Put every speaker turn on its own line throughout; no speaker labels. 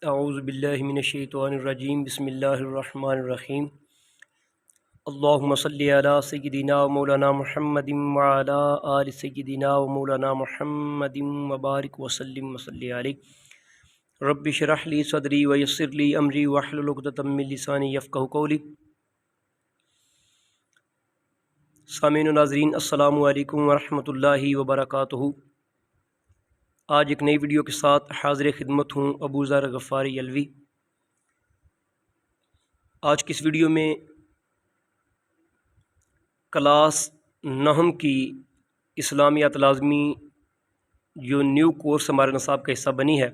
اعوذ باللہ من الشیطان الرجیم بسم اللہ الرحمن الرحیم اللہم صلی علی سیدنا و مولانا محمد وعلی آل سیدنا و مولانا محمد وبارک وسلم وصلی علیہ رب اشرح لی صدری ویسر لی امری واحلل عقدۃ من لسانی یفقہوا قولی۔ سامعین و ناظرین السلام علیکم ورحمۃ اللہ وبرکاتہ۔ آج ایک نئی ویڈیو کے ساتھ حاضر خدمت ہوں، ابو ذر غفاری علوی۔ آج کی اس ویڈیو میں کلاس نحم کی اسلامیات لازمی جو نیو کورس ہمارے نصاب کا حصہ بنی ہے،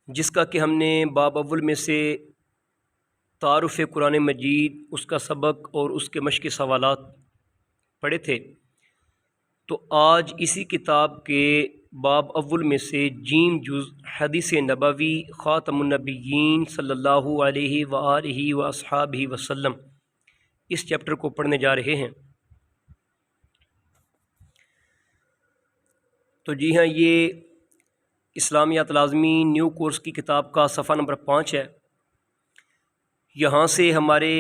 جس کا کہ ہم نے باب اول میں سے تعارف قرآن مجید، اس کا سبق اور اس کے مشق سوالات پڑھے تھے، تو آج اسی کتاب کے باب اول میں سے جیم جز حدیث نبوی خاتم النبیین صلی اللہ علیہ وآلہ واصحابہ وسلم اس چیپٹر کو پڑھنے جا رہے ہیں۔ تو جی ہاں، یہ اسلامیات لازمی نیو کورس کی کتاب کا صفحہ نمبر 5 ہے۔ یہاں سے ہمارے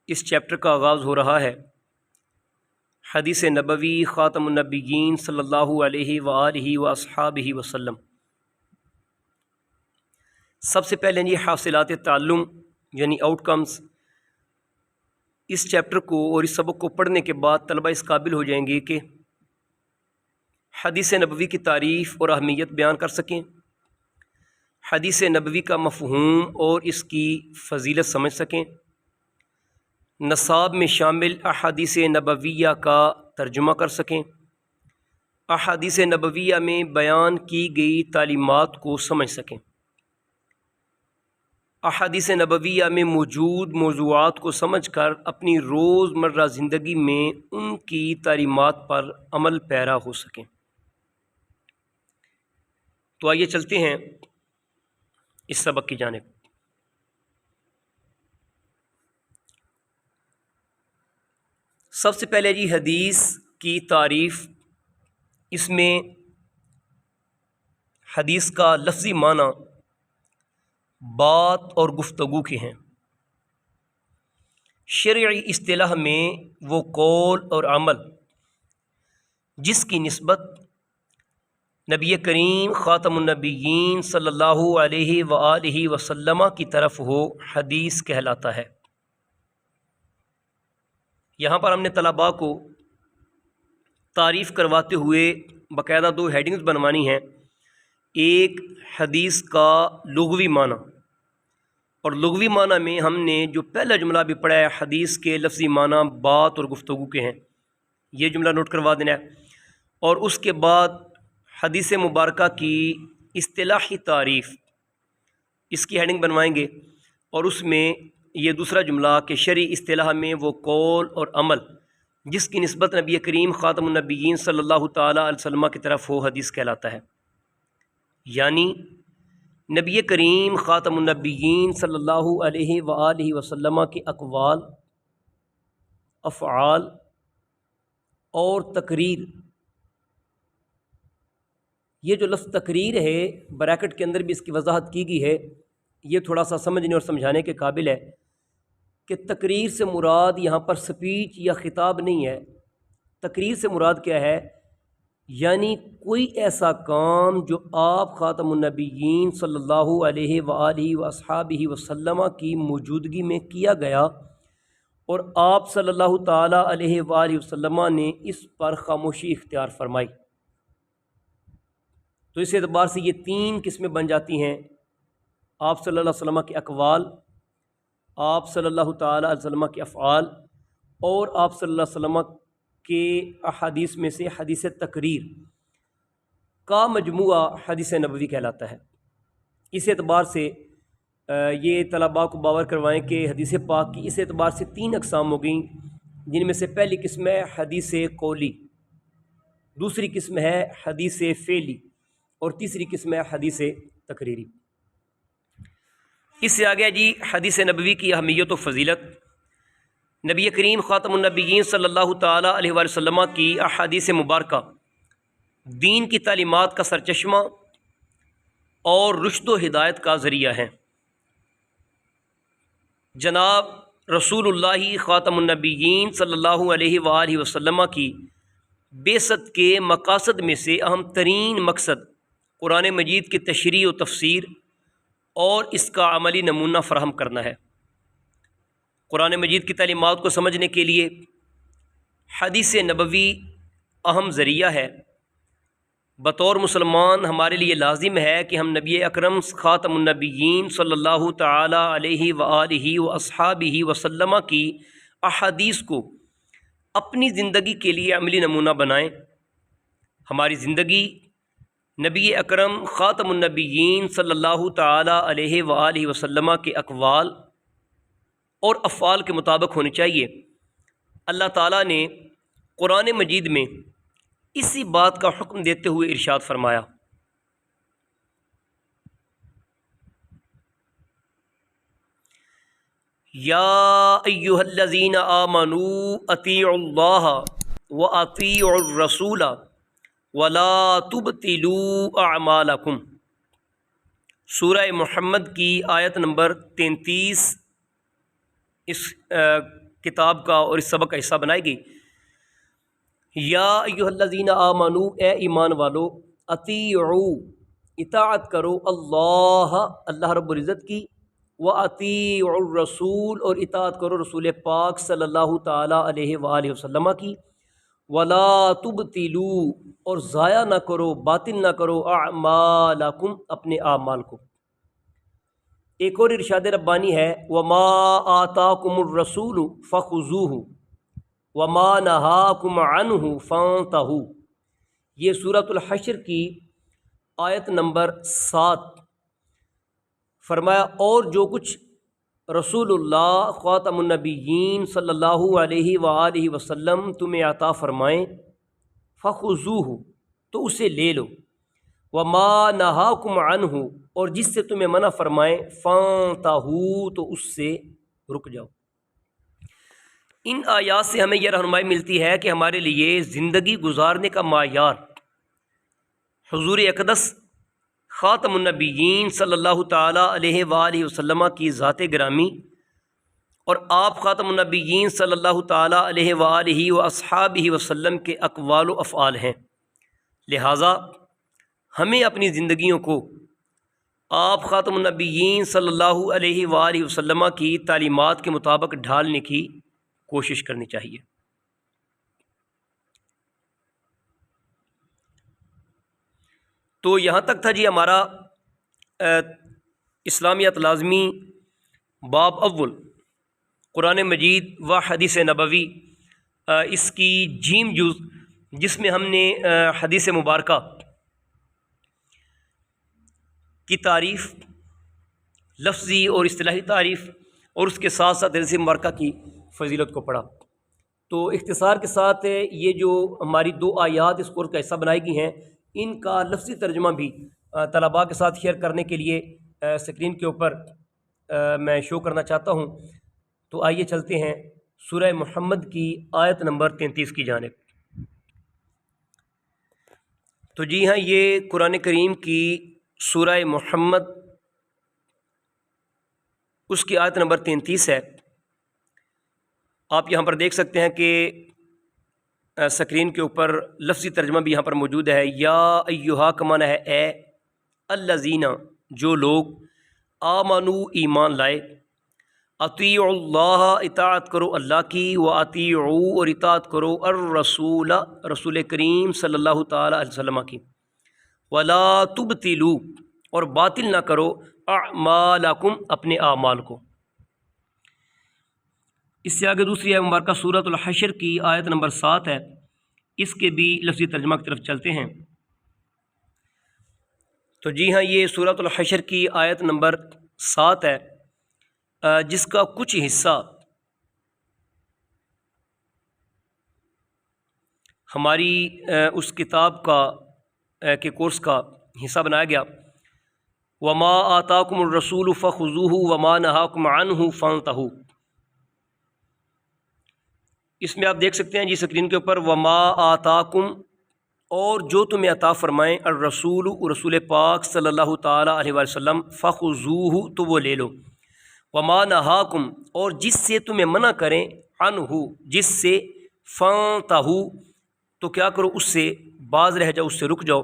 اس چیپٹر کا آغاز ہو رہا ہے، حدیث نبوی خاتم النبیین صلی اللہ علیہ وآلہ واصحابہ وسلم۔ سب سے پہلے یہ حاصلات تعلم یعنی آؤٹ کمز، اس چیپٹر کو اور اس سبق کو پڑھنے کے بعد طلبہ اس قابل ہو جائیں گے کہ حدیث نبوی کی تعریف اور اہمیت بیان کر سکیں، حدیث نبوی کا مفہوم اور اس کی فضیلت سمجھ سکیں، نصاب میں شامل احادیث نبویہ کا ترجمہ کر سکیں، احادیث نبویہ میں بیان کی گئی تعلیمات کو سمجھ سکیں، احادیث نبویہ میں موجود موضوعات کو سمجھ کر اپنی روزمرہ زندگی میں ان کی تعلیمات پر عمل پیرا ہو سکیں۔ تو آئیے چلتے ہیں اس سبق کی جانب۔ سب سے پہلے جی حدیث کی تعریف، اس میں حدیث کا لفظی معنی بات اور گفتگو کے ہیں۔ شرعی اصطلاح میں وہ قول اور عمل جس کی نسبت نبی کریم خاتم النبیین صلی اللہ علیہ وآلہ وسلم کی طرف ہو، حدیث کہلاتا ہے۔ یہاں پر ہم نے طلباء کو تعریف کرواتے ہوئے باقاعدہ 2 ہیڈنگز بنوانی ہیں، ایک حدیث کا لغوی معنی، اور لغوی معنی میں ہم نے جو پہلا جملہ بھی پڑھا ہے حدیث کے لفظی معنی بات اور گفتگو کے ہیں، یہ جملہ نوٹ کروا دینا ہے، اور اس کے بعد حدیث مبارکہ کی اصطلاحی تعریف، اس کی ہیڈنگ بنوائیں گے، اور اس میں یہ دوسرا جملہ کہ شرعی اصطلاح میں وہ قول اور عمل جس کی نسبت نبی کریم خاتم النبیین صلی اللہ تعالیٰ علیہ وسلم کی طرف ہو، حدیث کہلاتا ہے۔ یعنی نبی کریم خاتم النبیین صلی اللہ علیہ وآلہ وسلم کے اقوال، افعال اور تقریر، یہ جو لفظ تقریر ہے بریکٹ کے اندر بھی اس کی وضاحت کی گئی ہے، یہ تھوڑا سا سمجھنے اور سمجھانے کے قابل ہے کہ تقریر سے مراد یہاں پر سپیچ یا خطاب نہیں ہے۔ تقریر سے مراد کیا ہے؟ یعنی کوئی ایسا کام جو آپ خاتم النبیین صلی اللہ علیہ وآلہ واصحابہ وسلم کی موجودگی میں کیا گیا اور آپ صلی اللہ تعالیٰ علیہ وآلہ وسلم نے اس پر خاموشی اختیار فرمائی۔ تو اس اعتبار سے یہ 3 قسمیں بن جاتی ہیں، آپ صلی اللہ علیہ وسلم کے اقوال، آپ صلی اللہ تعالیٰ علیہ وسلم کے افعال، اور آپ صلی اللہ علیہ وسلم کے احادیث میں سے حدیث تقریر کا مجموعہ حدیث نبوی کہلاتا ہے۔ اس اعتبار سے یہ طلباء کو باور کروائیں کہ حدیث پاک کی اس اعتبار سے 3 اقسام ہو گئیں، جن میں سے پہلی قسم ہے حدیث قولی، دوسری قسم ہے حدیث فعلی، اور تیسری قسم ہے حدیث تقریری۔ اس سے آگے جی حدیث نبوی کی اہمیت و فضیلت۔ نبی کریم خاتم النبیین صلی اللہ تعالیٰ علیہ وآلہ وسلم کی احادیث مبارکہ دین کی تعلیمات کا سرچشمہ اور رشد و ہدایت کا ذریعہ ہیں۔ جناب رسول اللہ خاتم النبیین صلی اللہ علیہ وآلہ وسلم کی بعثت کے مقاصد میں سے اہم ترین مقصد قرآن مجید کی تشریح و تفسیر اور اس کا عملی نمونہ فراہم کرنا ہے۔ قرآن مجید کی تعلیمات کو سمجھنے کے لیے حدیث نبوی اہم ذریعہ ہے۔ بطور مسلمان ہمارے لیے لازم ہے کہ ہم نبی اکرم خاتم النبیین صلی اللہ تعالی علیہ وآلہ واصحابہ وسلم کی احادیث کو اپنی زندگی کے لیے عملی نمونہ بنائیں۔ ہماری زندگی نبی اکرم خاتم النبیین صلی اللہ تعالی علیہ وآلہ وسلم کے اقوال اور افعال کے مطابق ہونی چاہیے۔ اللہ تعالیٰ نے قرآن مجید میں اسی بات کا حکم دیتے ہوئے ارشاد فرمایا، یا ایھا الذین آمنوا اطیعوا اللہ واطیعوا الرسول ولا تبطلوا اعمالکم۔ سورہ محمد کی آیت نمبر 33 اس کتاب کا اور اس سبق کا حصہ بنائی گئی۔ یا ایھا الذین آمنوا، اے ایمان والو، اطیعوا، اطاعت کرو، اللہ رب العزت کی، واطیعوا الرسول، اور اطاعت کرو رسول پاک صلی اللہ تعالی علیہ وآلہ وسلم کی، ولا تبطلوا، اور ضائع نہ کرو، باطل نہ کرو، اعمالکم، اپنے اعمال کو۔ ایک اور ارشاد ربانی ہے، وما آتاکم الرسول فخذوہ وما نہاکم عنہ فانتہوا۔ یہ سورۃ الحشر کی آیت نمبر 7۔ فرمایا، اور جو کچھ رسول اللہ خاتم النبیین صلی اللہ علیہ وآلہ وسلم تمہیں عطا فرمائیں، فخذوہ، تو اسے لے لو، وما نہاکم عنہ، اور جس سے تمہیں منع فرمائیں، فانتہوا، تو اس سے رک جاؤ۔ ان آیات سے ہمیں یہ رہنمائی ملتی ہے کہ ہمارے لیے زندگی گزارنے کا معیار حضور اقدس خاتم النبیین صلی اللہ تعالی علیہ وآلہ وسلم کی ذات گرامی اور آپ خاتم النبیین صلی اللہ تعالی علیہ وآلہ واصحابہ وسلم کے اقوال و افعال ہیں۔ لہٰذا ہمیں اپنی زندگیوں کو آپ خاتم النبیین صلی اللہ علیہ وآلہ وسلم کی تعلیمات کے مطابق ڈھالنے کی کوشش کرنی چاہیے۔ تو یہاں تک تھا جی ہمارا اسلامیات لازمی باب اول، قرآن مجید و حدیث نبوی، اس کی جیم جز، جس میں ہم نے حدیث مبارکہ کی تعریف، لفظی اور اصطلاحی تعریف، اور اس کے ساتھ ساتھ حدیث مبارکہ کی فضیلت کو پڑھا۔ تو اختصار کے ساتھ یہ جو ہماری 2 آیات اس کورس کا حصہ بنائی گئی ہیں، ان کا لفظی ترجمہ بھی طلباء کے ساتھ شیئر کرنے کے لیے اسکرین کے اوپر میں شو کرنا چاہتا ہوں۔ تو آئیے چلتے ہیں سورہ محمد کی آیت نمبر 33 کی جانب۔ تو جی ہاں، یہ قرآن کریم کی سورہ محمد، اس کی آیت نمبر 33 ہے۔ آپ یہاں پر دیکھ سکتے ہیں کہ اسکرین کے اوپر لفظی ترجمہ بھی یہاں پر موجود ہے۔ یا ایھا کا معنی ہے اے، الذین، جو لوگ، آمنو، ایمان لائے، اطیعوا اللہ، اطاعت کرو اللہ کی، واطیعوا، اور اطاعت کرو الرسول، رسول کریم صلی اللہ تعالی علیہ وسلم کی، ولا تبطلوا، اور باطل نہ کرو، اعمالکم، اپنے اعمال کو۔ اس سے آگے دوسری آیت مبارکہ سورۃ الحشر کی آیت نمبر 7 ہے، اس کے بھی لفظی ترجمہ کی طرف چلتے ہیں۔ تو جی ہاں، یہ سورۃ الحشر کی آیت نمبر 7 ہے، جس کا کچھ حصہ ہماری اس کتاب کا کے کورس کا حصہ بنایا گیا۔ وما آتاکم الرسول فخذوہ وما نہاکم عنہ فانتہوا۔ اس میں آپ دیکھ سکتے ہیں جی اسکرین کے اوپر، وما آتاکم اور جو تمہیں عطا فرمائیں الرسول رسول پاک صلی اللہ تعالیٰ علیہ وسلم فخذوہ تو وہ لے لو، وما نہاکم اور جس سے تمہیں منع کریں عنہ جس سے فانتہو تو کیا کرو اس سے باز رہ جاؤ، اس سے رک جاؤ،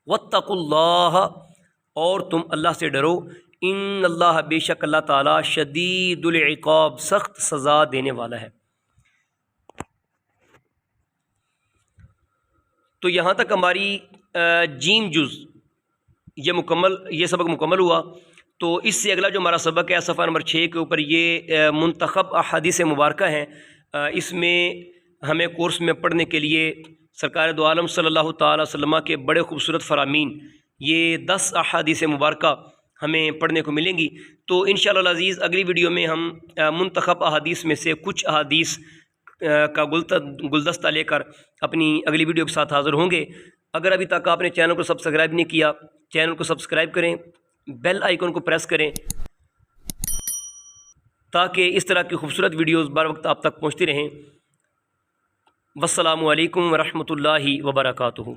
واتقوا اللہ اور تم اللہ سے ڈرو، ان اللہ بے شک اللہ تعالیٰ شدید العقاب سخت سزا دینے والا ہے۔ تو یہاں تک ہماری جیم جز یہ سبق مکمل ہوا۔ تو اس سے اگلا جو ہمارا سبق ہے صفحہ نمبر 6 کے اوپر یہ منتخب احادیث مبارکہ ہیں۔ اس میں ہمیں کورس میں پڑھنے کے لیے سرکار دو عالم صلی اللہ تعالیٰ وسلم کے بڑے خوبصورت فرامین یہ 10 احادیث مبارکہ ہمیں پڑھنے کو ملیں گی۔ تو انشاءاللہ العزیز اگلی ویڈیو میں ہم منتخب احادیث میں سے کچھ احادیث کا گلدستہ لے کر اپنی اگلی ویڈیو کے ساتھ حاضر ہوں گے۔ اگر ابھی تک آپ نے چینل کو سبسکرائب نہیں کیا، چینل کو سبسکرائب کریں، بیل آئیکن کو پریس کریں تاکہ اس طرح کی خوبصورت ویڈیوز بر وقت آپ تک پہنچتی رہیں۔ والسلام علیکم ورحمۃ اللہ وبرکاتہ۔